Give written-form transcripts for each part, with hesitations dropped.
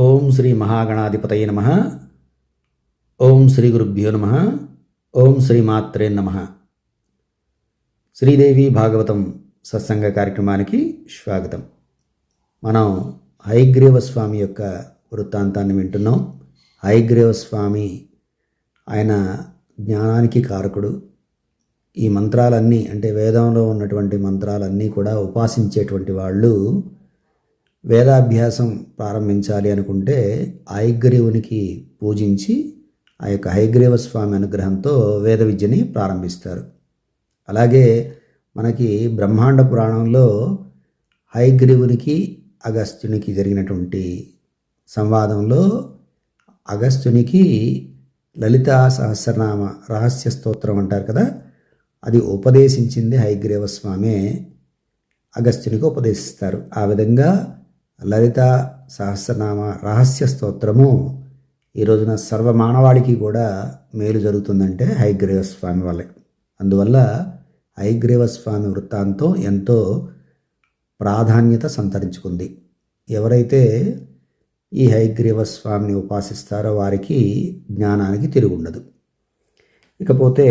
ఓం శ్రీ మహాగణాధిపతయ నమః. ఓం శ్రీ గురుభ్యో నమః. ఓం శ్రీ మాత్రే నమః. శ్రీదేవి భాగవతం సత్సంగ కార్యక్రమానికి స్వాగతం. మనం హయగ్రీవ స్వామి యొక్క వృత్తాంతాన్ని వింటున్నాం. హయగ్రీవ స్వామి ఆయన జ్ఞానానికి కారకుడు. ఈ మంత్రాలన్నీ అంటే వేదంలో ఉన్నటువంటి మంత్రాలన్నీ కూడా ఉపాసించేటువంటి వాళ్ళు వేదాభ్యాసం ప్రారంభించాలి అనుకుంటే హయగ్రీవునికి పూజించి ఆ యొక్క హయగ్రీవ స్వామి అనుగ్రహంతో వేద విద్యని ప్రారంభిస్తారు. అలాగే మనకి బ్రహ్మాండ పురాణంలో హయగ్రీవునికి అగస్త్యునికి జరిగినటువంటి సంవాదంలో అగస్త్యునికి లలితా సహస్రనామ రహస్య స్తోత్రం అంటారు కదా, అది ఉపదేశించింది హయగ్రీవ స్వామి అగస్త్యునికి ఉపదేశిస్తారు. ఆ విధంగా లలితా సహస్రనామ రహస్య స్తోత్రము ఈ రోజున సర్వమానవాళికి కూడా మేలు జరుగుతుందంటే హయగ్రీవ స్వామి వల్లే. అందువల్ల హయగ్రీవ స్వామి వృత్తాంతం ఎంతో ప్రాధాన్యత సంతరించుకుంది. ఎవరైతే ఈ హయగ్రీవ స్వామిని ఉపాసిస్తారో వారికి జ్ఞానానికి తిరుగుండదు. ఇకపోతే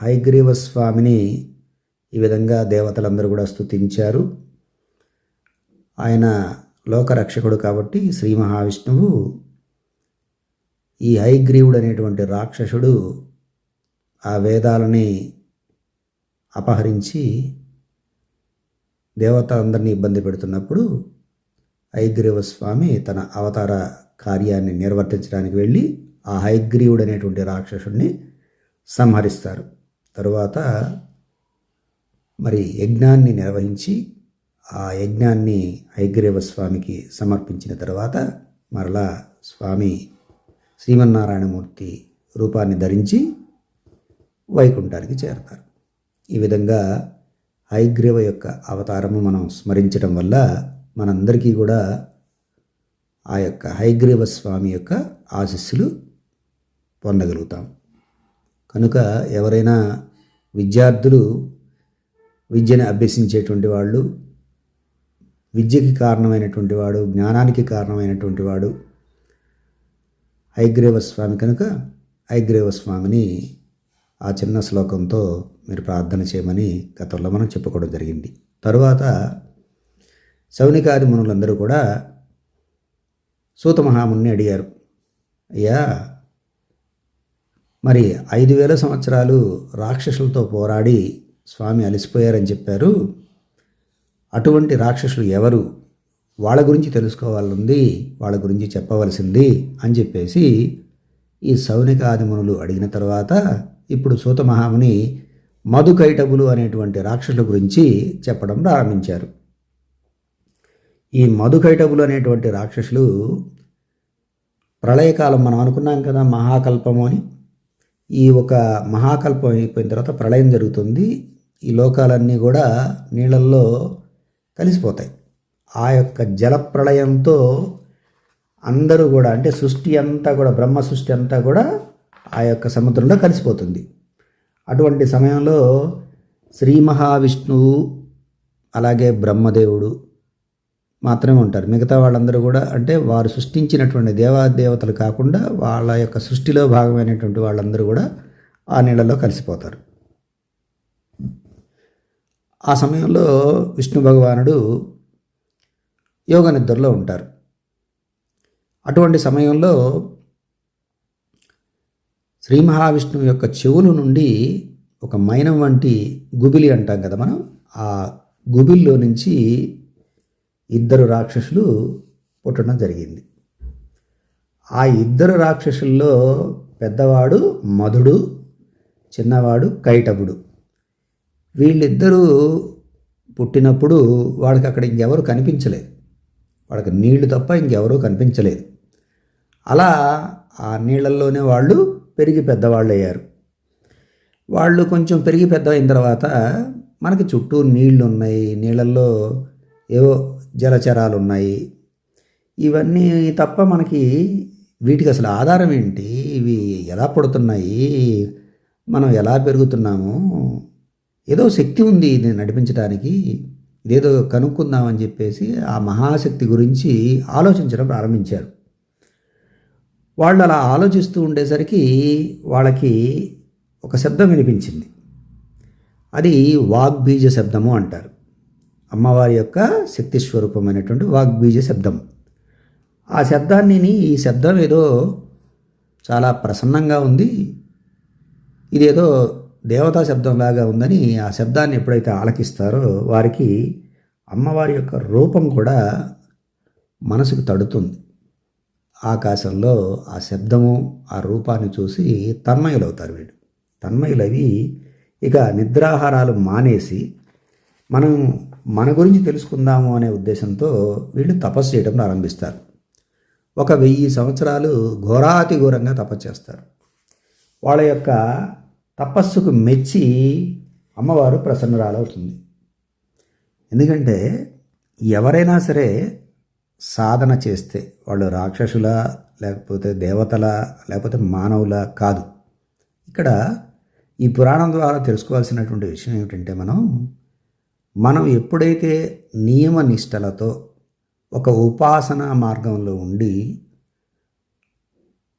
హయగ్రీవ స్వామిని ఈ విధంగా దేవతలందరూ కూడా స్తుతించారు. ఆయన లోకరక్షకుడు కాబట్టి శ్రీ మహావిష్ణువు ఈ హయగ్రీవుడు అనేటువంటి రాక్షసుడు ఆ వేదాలని అపహరించి దేవతలందరినీ ఇబ్బంది పెడుతున్నప్పుడు హయగ్రీవ స్వామి తన అవతార కార్యాన్ని నిర్వర్తించడానికి వెళ్ళి ఆ హయగ్రీవుడు అనేటువంటి రాక్షసుడిని సంహరిస్తారు. తరువాత మరి యజ్ఞాన్ని నిర్వహించి ఆ యజ్ఞాన్ని హయగ్రీవ స్వామికి సమర్పించిన తర్వాత మరలా స్వామి శ్రీమన్నారాయణమూర్తి రూపాన్ని ధరించి వైకుంఠానికి చేరతారు. ఈ విధంగా హయగ్రీవ యొక్క అవతారము మనం స్మరించడం వల్ల మనందరికీ కూడా ఆ యొక్క హయగ్రీవ స్వామి యొక్క ఆశీస్సులు పొందగలుగుతాం. కనుక ఎవరైనా విద్యార్థులు విద్యను అభ్యసించేటువంటి వాళ్ళు, విద్యకి కారణమైనటువంటి వాడు, జ్ఞానానికి కారణమైనటువంటి వాడు హయగ్రీవ స్వామి కనుక హయగ్రీవ స్వామిని ఆ చిన్న శ్లోకంతో మీరు ప్రార్థన చేయమని గతంలో మనం చెప్పుకోవడం జరిగింది. తరువాత శౌనికాది మునులందరూ కూడా సూత మహాముని అడిగారు, అయ్యా మరి 5000 సంవత్సరాలు రాక్షసులతో పోరాడి స్వామి అలసిపోయారని చెప్పారు. అటువంటి రాక్షసులు ఎవరు? వాళ్ళ గురించి తెలుసుకోవాలంది, వాళ్ళ గురించి చెప్పవలసింది అని చెప్పేసి ఈ శౌనికాది మునులు అడిగిన తర్వాత ఇప్పుడు సూత మహాముని మధుకైటబులు అనేటువంటి రాక్షసుల గురించి చెప్పడం ప్రారంభించారు. ఈ మధుకైటబులు అనేటువంటి రాక్షసులు ప్రళయకాలం మనం అనుకున్నాం కదా మహాకల్పము అని. ఈ ఒక మహాకల్పం అయిపోయిన తర్వాత ప్రళయం జరుగుతుంది. ఈ లోకాలన్నీ కూడా నీళ్ళల్లో కలిసిపోతాయి. ఆ యొక్క జలప్రళయంతో అందరూ కూడా అంటే సృష్టి అంతా కూడా బ్రహ్మ సృష్టి అంతా కూడా ఆ యొక్క సముద్రంలో కలిసిపోతుంది. అటువంటి సమయంలో శ్రీ మహావిష్ణువు అలాగే బ్రహ్మదేవుడు మాత్రమే ఉంటారు. మిగతా వాళ్ళందరూ కూడా అంటే వారు సృష్టించినటువంటి దేవతలు కాకుండా వాళ్ళ యొక్క సృష్టిలో భాగమైనటువంటి వాళ్ళందరూ కూడా ఆ నీళ్ళలో కలిసిపోతారు. ఆ సమయంలో విష్ణు భగవానుడు యోగ నిద్రలో ఉంటారు. అటువంటి సమయంలో శ్రీ మహావిష్ణువు యొక్క చెవుల నుండి ఒక మైనం వంటి గుబిలి అంటాం కదా మనం, ఆ గుబిల్లో నుంచి 2 రాక్షసులు పుట్టడం జరిగింది. ఆ 2 రాక్షసుల్లో పెద్దవాడు మధుడు, చిన్నవాడు కైటబుడు. వీళ్ళిద్దరూ పుట్టినప్పుడు వాడికి అక్కడ ఇంకెవరు కనిపించలేదు. వాళ్ళకి నీళ్లు తప్ప ఇంకెవరూ కనిపించలేదు. అలా ఆ నీళ్ళల్లోనే వాళ్ళు పెరిగి పెద్దవాళ్ళు అయ్యారు. వాళ్ళు కొంచెం పెరిగి పెద్ద అయిన తర్వాత మనకి చుట్టూ నీళ్లు ఉన్నాయి, నీళ్ళల్లో ఏవో జలచరాలు ఉన్నాయి. ఇవన్నీ తప్ప మనకి వీటికి అసలు ఆధారం ఏంటి, ఇవి ఎలా పుడుతున్నాయి, మనం ఎలా పెరుగుతున్నాము, ఏదో శక్తి ఉంది ఇది నడిపించడానికి, ఇదేదో కనుక్కుందామని చెప్పేసి ఆ మహాశక్తి గురించి ఆలోచించడం ప్రారంభించారు. వాళ్ళు అలా ఆలోచిస్తూ ఉండేసరికి వాళ్ళకి ఒక శబ్దం వినిపించింది. అది వాగ్బీజ శబ్దము అంటారు. అమ్మవారి యొక్క శక్తి స్వరూపమైనటువంటి వాగ్బీజ శబ్దం. ఆ శబ్దాన్ని ఈ శబ్దం ఏదో చాలా ప్రసన్నంగా ఉంది, ఇదేదో దేవతా శబ్దంలాగా ఉందని ఆ శబ్దాన్ని ఎప్పుడైతే ఆలకిస్తారో వారికి అమ్మవారి యొక్క రూపం కూడా మనసుకు తడుతుంది. ఆకాశంలో ఆ శబ్దము ఆ రూపాన్ని చూసి తన్మయులవుతారు వీళ్ళు. తన్మయులవి ఇక నిద్రాహారాలు మానేసి మనం మన గురించి తెలుసుకుందాము అనే ఉద్దేశంతో వీళ్ళు తపస్సు చేయడం ప్రారంభిస్తారు. 1000 సంవత్సరాలు ఘోరాతి ఘోరంగా తపస్సు చేస్తారు. వాళ్ళ యొక్క తపస్సుకు మెచ్చి అమ్మవారు ప్రసన్నురాలవుతుంది. ఎందుకంటే ఎవరైనా సరే సాధన చేస్తే వాళ్ళు రాక్షసుల, లేకపోతే దేవతల, లేకపోతే మానవుల కాదు. ఇక్కడ ఈ పురాణం ద్వారా తెలుసుకోవాల్సినటువంటి విషయం ఏమిటంటే మనం ఎప్పుడైతే నియమ నిష్టలతో ఒక ఉపాసనా మార్గంలో ఉండి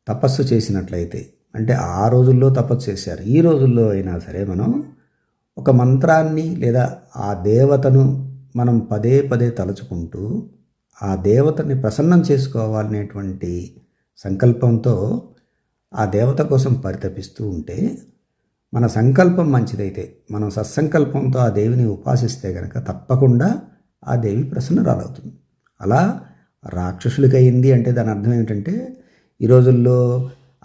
తపస్సు చేసినట్లయితే, అంటే ఆ రోజుల్లో తపస్సు చేశారు, ఈ రోజుల్లో అయినా సరే మనం ఒక మంత్రాన్ని లేదా ఆ దేవతను మనం పదే పదే తలుచుకుంటూ ఆ దేవతని ప్రసన్నం చేసుకోవాలనేటువంటి సంకల్పంతో ఆ దేవత కోసం పరితపిస్తూ ఉంటే, మన సంకల్పం మంచిదైతే, మనం సత్సంకల్పంతో ఆ దేవిని ఉపాసిస్తే కనుక తప్పకుండా ఆ దేవి ప్రసన్నురాలవుతుంది. అలా రాక్షసులకి అయింది అంటే దాని అర్థం ఏమిటంటే, ఈ రోజుల్లో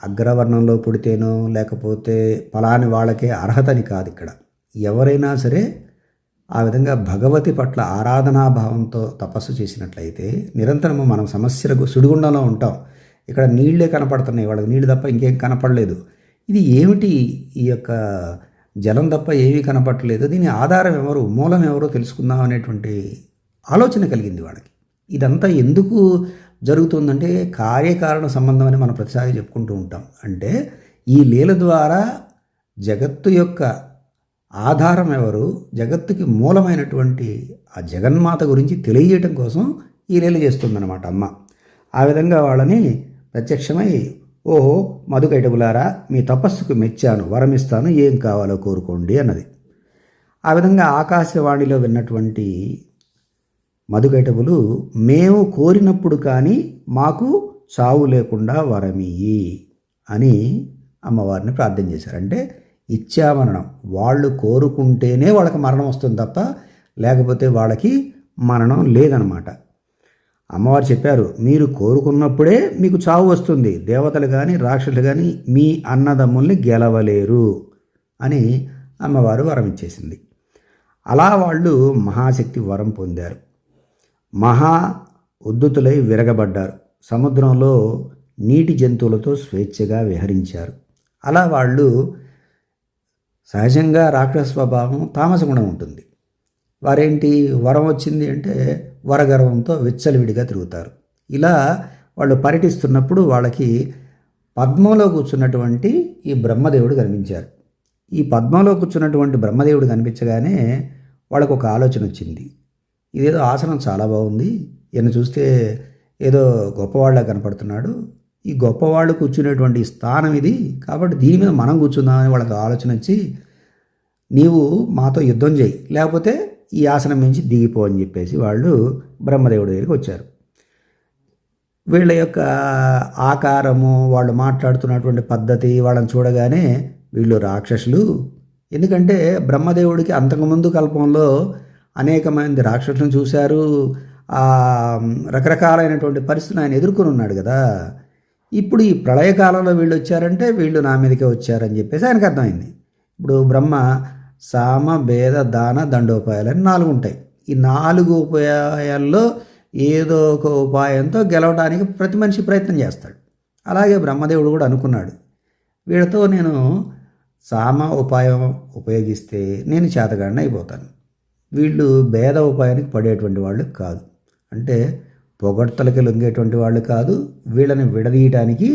అగ్రవర్ణంలో పుడితేనో లేకపోతే పలాని వాళ్ళకే అర్హతని కాదు. ఇక్కడ ఎవరైనా సరే ఆ విధంగా భగవతి పట్ల ఆరాధనాభావంతో తపస్సు చేసినట్లయితే నిరంతరము మనం సమస్యలకు సుడిగుండంలో ఉంటాం. ఇక్కడ నీళ్లే కనపడుతున్నాయి, వాళ్ళకి నీళ్ళు తప్ప ఇంకేం కనపడలేదు. ఇది ఏమిటి, ఈ యొక్క జలం తప్ప ఏమీ కనపడలేదు, దీని ఆధారం ఎవరు, మూలం ఎవరో తెలుసుకుందాం అనేటువంటి ఆలోచన కలిగింది వాళ్ళకి. ఇదంతా ఎందుకు జరుగుతుందంటే కార్యకారణ సంబంధం అని మనం ప్రతిసారి చెప్పుకుంటూ ఉంటాం. అంటే ఈ లీల ద్వారా జగత్తు యొక్క ఆధారం ఎవరు, జగత్తుకి మూలమైనటువంటి ఆ జగన్మాత గురించి తెలియజేయటం కోసం ఈ లీల చేస్తుందన్నమాట అమ్మ. ఆ విధంగా వాళ్ళని ప్రత్యక్షమై, ఓహో మధుకైటబులారా, మీ తపస్సుకు మెచ్చాను, వరమిస్తాను, ఏం కావాలో కోరుకోండి అన్నది. ఆ విధంగా ఆకాశవాణిలో విన్నటువంటి మధుకైటబులు, మేము కోరినప్పుడు కానీ మాకు చావు లేకుండా వరమియ్యి అని అమ్మవారిని ప్రార్థన చేశారు. అంటే ఇచ్చామరణం, వాళ్ళు కోరుకుంటేనే వాళ్ళకి మరణం వస్తుంది తప్ప లేకపోతే వాళ్ళకి మరణం లేదనమాట. అమ్మవారు చెప్పారు, మీరు కోరుకున్నప్పుడే మీకు చావు వస్తుంది, దేవతలు కానీ రాక్షసులు కానీ మీ అన్నదమ్ముల్ని గెలవలేరు అని అమ్మవారు వరం ఇచ్చేసింది. అలా వాళ్ళు మహాశక్తి వరం పొందారు. మహా ఉద్ధతులై విరగబడ్డారు. సముద్రంలో నీటి జంతువులతో స్వేచ్ఛగా విహరించారు. అలా వాళ్ళు సహజంగా రాక్షస స్వభావం, తామస గుణం ఉంటుంది. వారేంటి, వరం వచ్చింది అంటే వరగర్వంతో విచ్చలవిడిగా తిరుగుతారు. ఇలా వాళ్ళు పర్యటిస్తున్నప్పుడు వాళ్ళకి పద్మంలో కూర్చున్నటువంటి ఈ బ్రహ్మదేవుడు కనిపించారు. ఈ పద్మంలో కూర్చున్నటువంటి బ్రహ్మదేవుడు కనిపించగానే వాళ్ళకు ఒక ఆలోచన వచ్చింది. ఇదేదో ఆసనం చాలా బాగుంది, ఈయన చూస్తే ఏదో గొప్పవాళ్ళ కనపడుతున్నాడు, ఈ గొప్పవాళ్ళు కూర్చునేటువంటి స్థానం ఇది, కాబట్టి దీని మీద మనం కూర్చుందామని వాళ్ళకి ఆలోచన వచ్చి, నీవు మాతో యుద్ధం చేయి, లేకపోతే ఈ ఆసనం నుంచి దిగిపో అని చెప్పేసి వాళ్ళు బ్రహ్మదేవుడి దగ్గరికి వచ్చారు. వీళ్ళ యొక్క ఆకారము, వాళ్ళు మాట్లాడుతున్నటువంటి పద్ధతి వాళ్ళని చూడగానే వీళ్ళు రాక్షసులు. ఎందుకంటే బ్రహ్మదేవుడికి అంతకుముందు కల్పంలో అనేక మంది రాక్షసులను చూశారు, రకరకాలైనటువంటి పరిస్థితులు ఆయన ఎదుర్కొని ఉన్నాడు కదా. ఇప్పుడు ఈ ప్రళయకాలంలో వీళ్ళు వచ్చారంటే వీళ్ళు నా మీదకే వచ్చారని చెప్పేసి ఆయనకు అర్థమైంది. ఇప్పుడు బ్రహ్మ సామ భేద దాన దండోపాయాలని 4 ఉంటాయి. ఈ 4 ఉపాయాల్లో ఏదో ఒక ఉపాయంతో గెలవడానికి ప్రతి మనిషి ప్రయత్నం చేస్తాడు. అలాగే బ్రహ్మదేవుడు కూడా అనుకున్నాడు, వీళ్ళతో నేను సామ ఉపాయం ఉపయోగిస్తే నేను చేతగాడిని అయిపోతాను, వీళ్ళు భేద ఉపాయానికి పడేటువంటి వాళ్ళు కాదు, అంటే పొగడ్తలకి లొంగేటువంటి వాళ్ళు కాదు, వీళ్ళని విడదీయటానికి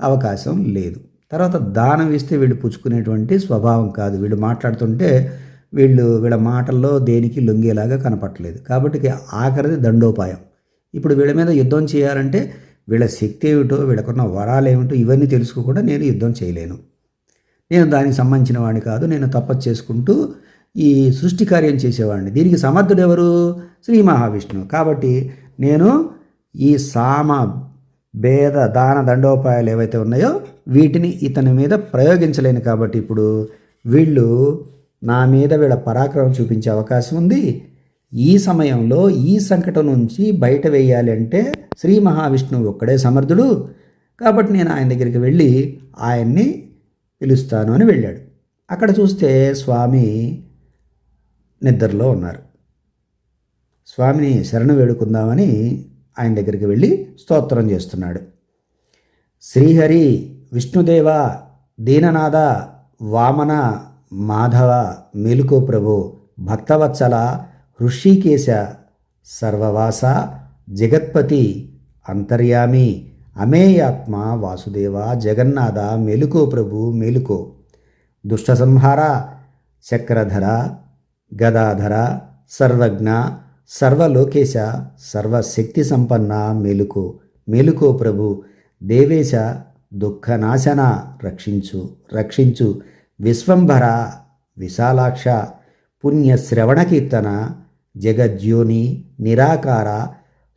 అవకాశం లేదు. తర్వాత దానం ఇస్తే వీళ్ళు పుచ్చుకునేటువంటి స్వభావం కాదు, వీళ్ళు మాట్లాడుతుంటే వీళ్ళ మాటల్లో దేనికి లొంగేలాగా కనపట్టలేదు, కాబట్టి ఆఖరిది దండోపాయం. ఇప్పుడు వీళ్ళ మీద యుద్ధం చేయాలంటే వీళ్ళ శక్తి ఏమిటో, వీళ్ళకున్న వరాలు ఏమిటో ఇవన్నీ తెలుసుకోకుండా నేను యుద్ధం చేయలేను. నేను దానికి సంబంధించిన వాడిని కాదు. నేను తపస్సు చేసుకుంటూ ఈ సృష్టి కార్యం చేసేవాడిని. దీనికి సమర్థుడు ఎవరు? శ్రీ మహావిష్ణువు. కాబట్టి నేను ఈ సామ భేద దాన దండోపాయాలు ఏవైతే ఉన్నాయో వీటిని ఇతని మీద ప్రయోగించలేను. కాబట్టి ఇప్పుడు వీళ్ళు నా మీద వీళ్ళ పరాక్రమం చూపించే అవకాశం ఉంది. ఈ సమయంలో ఈ సంకటం నుంచి బయట వేయాలి అంటే శ్రీ మహావిష్ణువు ఒక్కడే సమర్థుడు. కాబట్టి నేను ఆయన దగ్గరికి వెళ్ళి ఆయన్ని పిలుస్తాను అని వెళ్ళాడు. అక్కడ చూస్తే స్వామి నిద్రలో ఉన్నారు. స్వామిని శరణు వేడుకుందామని ఆయన దగ్గరికి వెళ్ళి స్తోత్రం చేస్తున్నాడు. శ్రీహరి, విష్ణుదేవ, దీననాథ, వామన, మాధవ, మేలుకో ప్రభు, భక్తవత్సల, హృషికేశ, సర్వవాస, జగత్పతి, అంతర్యామి, అమేయాత్మ, వాసుదేవ, జగన్నాథ, మేలుకో ప్రభు, మేలుకో, దుష్ట సంహార, చక్రధర, గదాధర, సర్వజ్ఞ, సర్వలోకేశ, సర్వశక్తి సంపన్న, మేలుకో, మేలుకో ప్రభు, దేవేశ, దుఃఖనాశన, రక్షించు, రక్షించు, విశ్వంభర, విశాలాక్ష, పుణ్యశ్రవణ కీర్తన, జగజ్యోని, నిరాకార,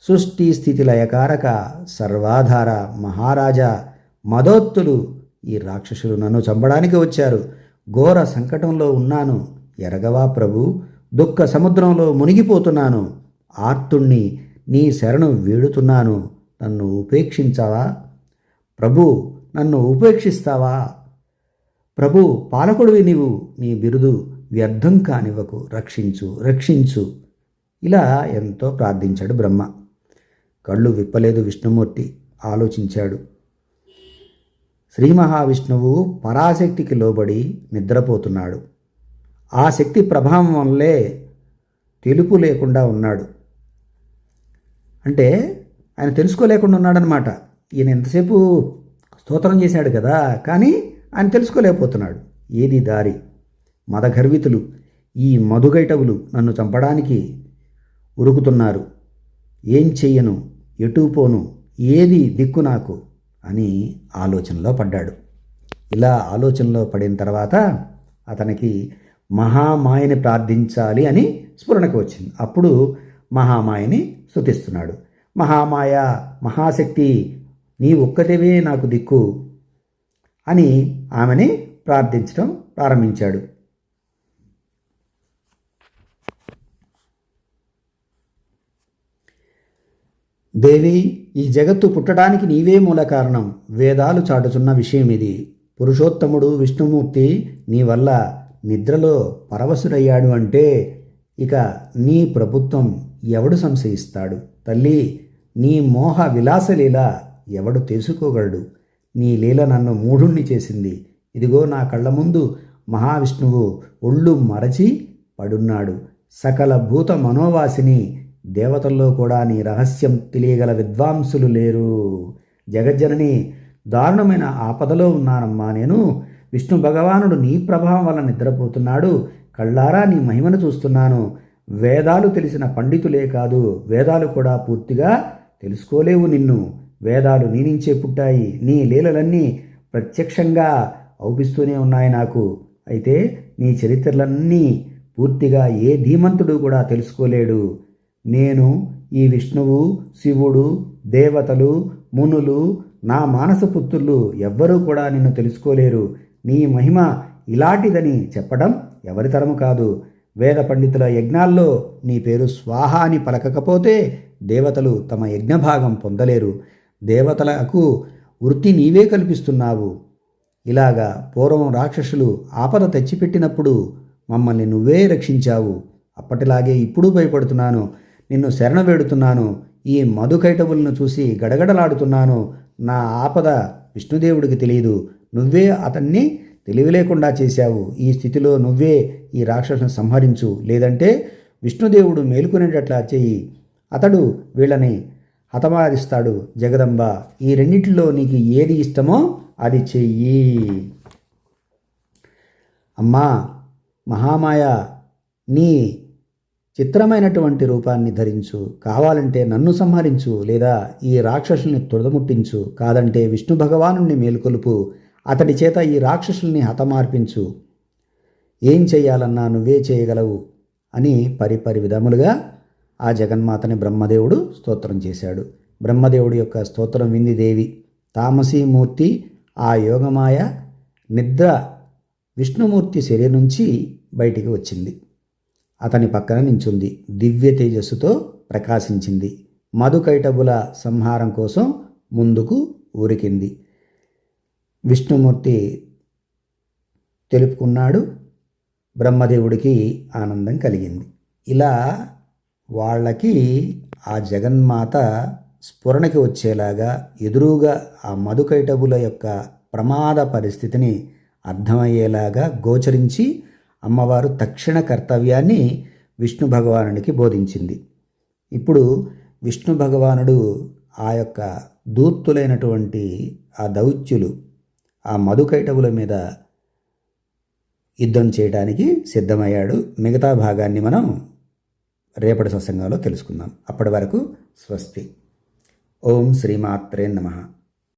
సృష్టి స్థితి లయకారక, సర్వాధార, మహారాజా, మదోత్తులు, ఈ రాక్షసులు నన్ను చంపడానికి వచ్చారు. ఘోర సంకటంలో ఉన్నాను, ఎరగవా ప్రభు, దుఃఖ సముద్రంలో మునిగిపోతున్నాను, ఆర్తుణ్ణి, నీ శరణు వేడుతున్నాను, నన్ను ఉపేక్షించావా ప్రభు, నన్ను ఉపేక్షిస్తావా ప్రభు, పాలకుడివి నీవు, నీ బిరుదు వ్యర్థం కానివ్వకు, రక్షించు, రక్షించు. ఇలా ఎంతో ప్రార్థించాడు బ్రహ్మ. కళ్ళు విప్పలేదు విష్ణుమూర్తి, ఆలోచించాడు. శ్రీ మహావిష్ణువు పరాశక్తికి లోబడి నిద్రపోతున్నాడు. ఆ శక్తి ప్రభావం వల్లే తెలుపు లేకుండా ఉన్నాడు. అంటే ఆయన తెలుసుకోలేకుండా ఉన్నాడనమాట. ఈయన ఎంతసేపు స్తోత్రం చేశాడు కదా, కానీ ఆయన తెలుసుకోలేకపోతున్నాడు. ఏది దారి? మదగర్వితులు, ఈ మధుగైటవులు నన్ను చంపడానికి ఉరుకుతున్నారు. ఏం చెయ్యను, ఎటు పోను, ఏది దిక్కు నాకు అని ఆలోచనలో పడ్డాడు. ఇలా ఆలోచనలో పడిన తర్వాత అతనికి మహామాయని ప్రార్థించాలి అని స్ఫురణకు వచ్చింది. అప్పుడు మహామాయని స్తుతిస్తున్నాడు. మహామాయ, మహాశక్తి, నీ ఒక్కటివే నాకు దిక్కు అని ఆమెని ప్రార్థించడం ప్రారంభించాడు. దేవి, ఈ జగత్తు పుట్టడానికి నీవే మూల కారణం. వేదాలు చాటుచున్న విషయం ఇది. పురుషోత్తముడు విష్ణుమూర్తి నీ వల్ల నిద్రలో పరవశుడయ్యాడు అంటే ఇక నీ ప్రభుత్వం ఎవడు సంశయిస్తాడు? తల్లి, నీ మోహ విలాసలీల ఎవడు తెలుసుకోగలడు? నీ లీల నన్ను మూఢుణ్ణి చేసింది. ఇదిగో నా కళ్ళ ముందు మహావిష్ణువు ఒళ్ళు మరచి పడున్నాడు. సకల భూత మనోవాసిని, దేవతల్లో కూడా నీ రహస్యం తెలియగల విద్వాంసులు లేరు. జగజ్జనని, దారుణమైన ఆపదలో ఉన్నానమ్మా నేను. విష్ణు భగవానుడు నీ ప్రభావం వల్ల నిద్రపోతున్నాడు. కళ్ళారా నీ మహిమను చూస్తున్నాను. వేదాలు తెలిసిన పండితులే కాదు, వేదాలు కూడా పూర్తిగా తెలుసుకోలేవు నిన్ను. వేదాలు నీ నుంచే పుట్టాయి. నీ లీలలన్నీ ప్రత్యక్షంగా అవుపిస్తూనే ఉన్నాయి నాకు. అయితే నీ చరిత్రలన్నీ పూర్తిగా ఏ ధీమంతుడు కూడా తెలుసుకోలేడు. నేను, ఈ విష్ణువు, శివుడు, దేవతలు, మునులు, నా మానసపుత్రులు ఎవ్వరూ కూడా నిన్ను తెలుసుకోలేరు. నీ మహిమ ఇలాంటిదని చెప్పడం ఎవరి తరము కాదు. వేద పండితుల యజ్ఞాల్లో నీ పేరు స్వాహ అని పలకకపోతే దేవతలు తమ యజ్ఞభాగం పొందలేరు. దేవతలకు వృత్తి నీవే కల్పిస్తున్నావు. ఇలాగా పూర్వం రాక్షసులు ఆపద తెచ్చిపెట్టినప్పుడు మమ్మల్ని నువ్వే రక్షించావు. అప్పటిలాగే ఇప్పుడు భయపడుతున్నాను. నిన్ను శరణ వేడుతున్నాను. ఈ మధుకైటవులను చూసి గడగడలాడుతున్నాను. నా ఆపద విష్ణుదేవుడికి తెలియదు. నువ్వే అతన్ని తెలివి లేకుండా చేశావు. ఈ స్థితిలో నువ్వే ఈ రాక్షసుని సంహరించు, లేదంటే విష్ణుదేవుడు మేలుకునేటట్లా చెయ్యి. అతడు వీళ్ళని హతమారిస్తాడు. జగదంబ, ఈ రెండింటిలో నీకు ఏది ఇష్టమో అది చెయ్యి. అమ్మా మహామాయ, నీ చిత్రమైనటువంటి రూపాన్ని ధరించు, కావాలంటే నన్ను సంహరించు, లేదా ఈ రాక్షసుల్ని తుదముట్టించు, కాదంటే విష్ణు భగవానుణ్ణి మేలుకొలుపు, అతడి చేత ఈ రాక్షసుల్ని హతమార్పించు, ఏం చెయ్యాలన్నా నువ్వే చేయగలవు అని పరిపరి విధములుగా ఆ జగన్మాతని బ్రహ్మదేవుడు స్తోత్రం చేశాడు. బ్రహ్మదేవుడి యొక్క స్తోత్రం వింది దేవి. తామసీమూర్తి ఆ యోగమాయ నిద్ర విష్ణుమూర్తి శరీరం నుంచి బయటికి వచ్చింది. అతని పక్కన నించుంది. దివ్య తేజస్సుతో ప్రకాశించింది. మధుకైటబుల సంహారం కోసం ముందుకు ఊరికింది. విష్ణుమూర్తి తెలుపుకున్నాడు. బ్రహ్మదేవుడికి ఆనందం కలిగింది. ఇలా వాళ్ళకి ఆ జగన్మాత స్ఫురణకి వచ్చేలాగా ఎదురుగా ఆ మధుకైటబుల యొక్క ప్రమాద పరిస్థితిని అర్థమయ్యేలాగా గోచరించి అమ్మవారు తక్షణ కర్తవ్యాన్ని విష్ణు భగవానుడికి బోధించింది. ఇప్పుడు విష్ణు భగవానుడు ఆ యొక్క దూర్తులైనటువంటి ఆ దౌత్యులు ఆ మధుకైటబుల మీద యుద్ధం చేయడానికి సిద్ధమయ్యాడు. మిగతా భాగాన్ని మనం రేపటి సత్సంగంలో తెలుసుకుందాం. అప్పటి వరకు స్వస్తి. ఓం శ్రీమాత్రే నమః.